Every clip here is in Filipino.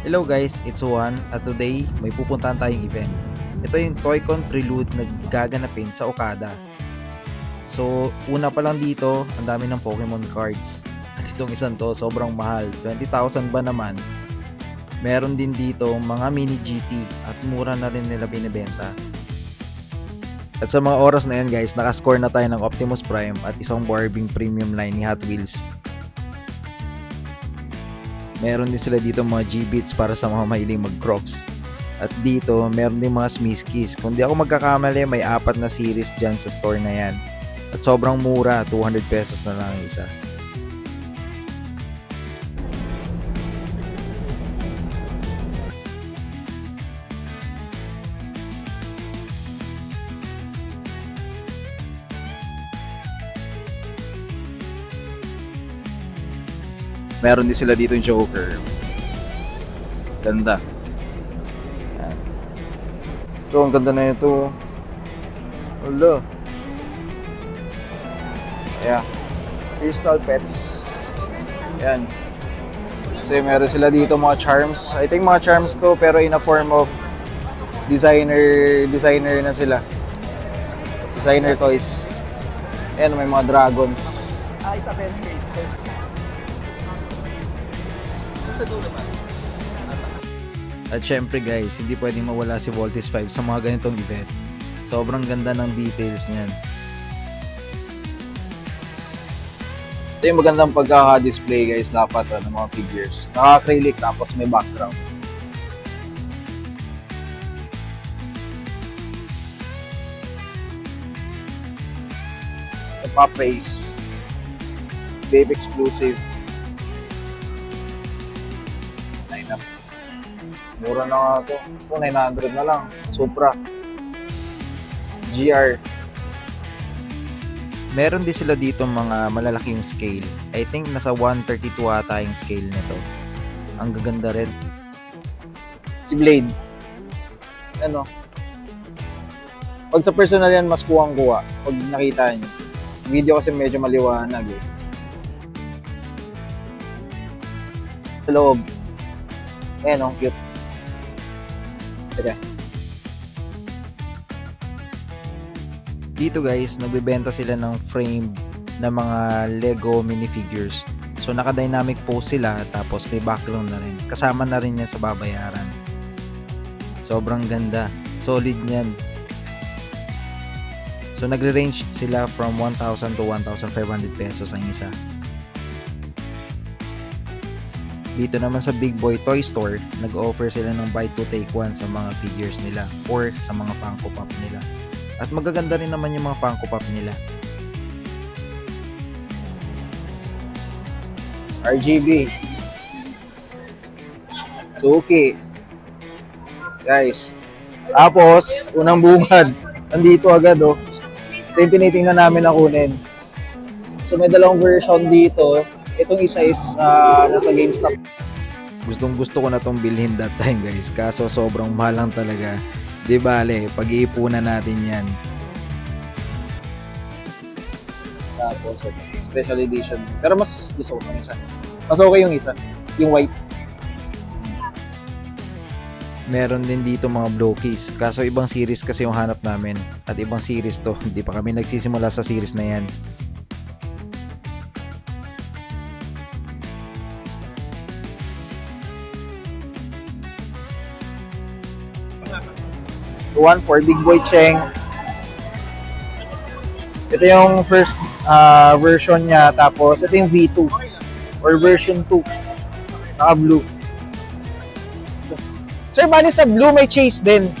Hello guys, it's Juan at today may pupuntahan tayong event. Ito yung Toycon Prelude na gaganapin sa Okada. So, una pa lang dito, ang dami ng Pokemon cards. At itong isang to, sobrang mahal. 20,000 ba naman? Meron din dito mga mini GT at mura na rin nila binibenta. At sa mga oras na yan guys, nakascore na tayo ng Optimus Prime at isang Barbing Premium line ni Hot Wheels. Meron din sila dito mga G-Beats para sa mga mahiling mag-crocs. At dito, meron din mga Smiskis. Kung di ako magkakamali, may 4 na series dyan sa store na yan. At sobrang mura, 200 pesos na lang ang isa. Meron din sila dito yung Joker. Ganda. Yan. Ito, ang ganda na ito. Hello. Ayan. Crystal Pets. Yan. Kasi meron sila dito mga charms. I think mga charms to pero in a form of designer na sila. Designer toys. Ayan, may mga dragons. It's a pen trade. Sa dulo ba? At syempre guys, hindi pwedeng mawala si Voltis 5 sa mga ganitong event. Sobrang ganda ng details niyan. Ito yung magandang pagkaka-display guys dapat ng mga figures. Naka-acrylic tapos may background. Ito pa praise. Babe exclusive. Lineup. Mura na nga ito. Ito 900 na lang. Supra. GR. Meron din sila dito mga malalaking scale. I think nasa 132 ata yung scale nito. Ang gaganda rin. Si Blade. Ano? Pag sa personal yan, mas kuwang-kuwa. Pag nakita nyo. Video kasi medyo maliwanag eh. Sa loob. Ayan oh, cute. Teka. Dito guys, nagbebenta sila ng framed na mga Lego minifigures. So naka-dynamic pose sila tapos may background na rin. Kasama na rin yan sa babayaran. Sobrang ganda. Solid niyan. So nagre-range sila from 1,000 to 1,500 pesos ang isa. Dito naman sa Big Boy Toy Store, nag-offer sila ng buy 2 take 1 sa mga figures nila or sa mga Funko Pop nila. At magaganda rin naman yung mga Funko Pop nila. RGB. Suki. Guys. Tapos, unang bungad. Nandito agad oh. Tinitingnan namin na kunin. So may dalawang version dito. Itong isa is nasa GameStop. Gustong gusto ko na tong bilhin that time guys. Kaso sobrang mahal lang talaga. Di bale, pag-iipunan natin yan. Tapos special edition. Pero mas gusto ko ng isa. Mas okay yung isa. Yung white. Meron din dito mga Blokies. Kaso ibang series kasi yung hanap namin. At ibang series to. Hindi pa kami nagsisimula sa series na yan. One for Big Boy Cheng. Ito yung first version niya. Tapos ito yung V2 or version 2. Naka blue. Sir, bali sa blue may chase din.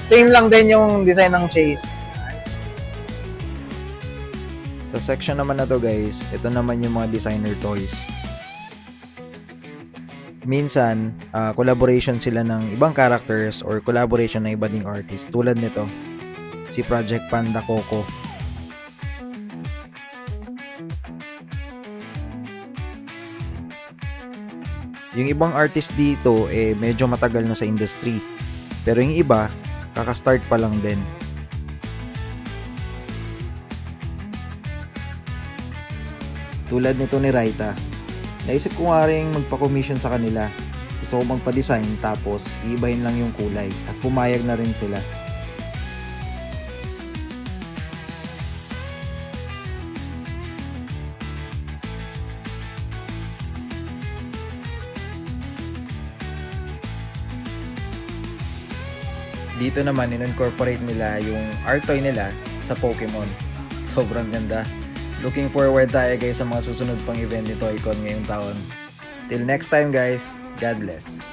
Same lang din yung design ng chase. Nice. Sa section naman na to guys, ito naman yung mga designer toys. Minsan, collaboration sila ng ibang characters or collaboration ng iba ding artist. Tulad nito, si Project Panda Coco. Yung ibang artist dito medyo matagal na sa industry. Pero yung iba, kaka-start pa lang din. Tulad nito ni Raita. Naisip ko nga rin magpa-commission sa kanila. Gusto ko magpa-design tapos iibahin lang yung kulay at pumayag na rin sila. Dito naman in-incorporate nila yung art toy nila sa Pokemon. Sobrang ganda. Looking forward tayo guys sa mga susunod pang event ni Toycon ngayong taon. Till next time guys, God bless.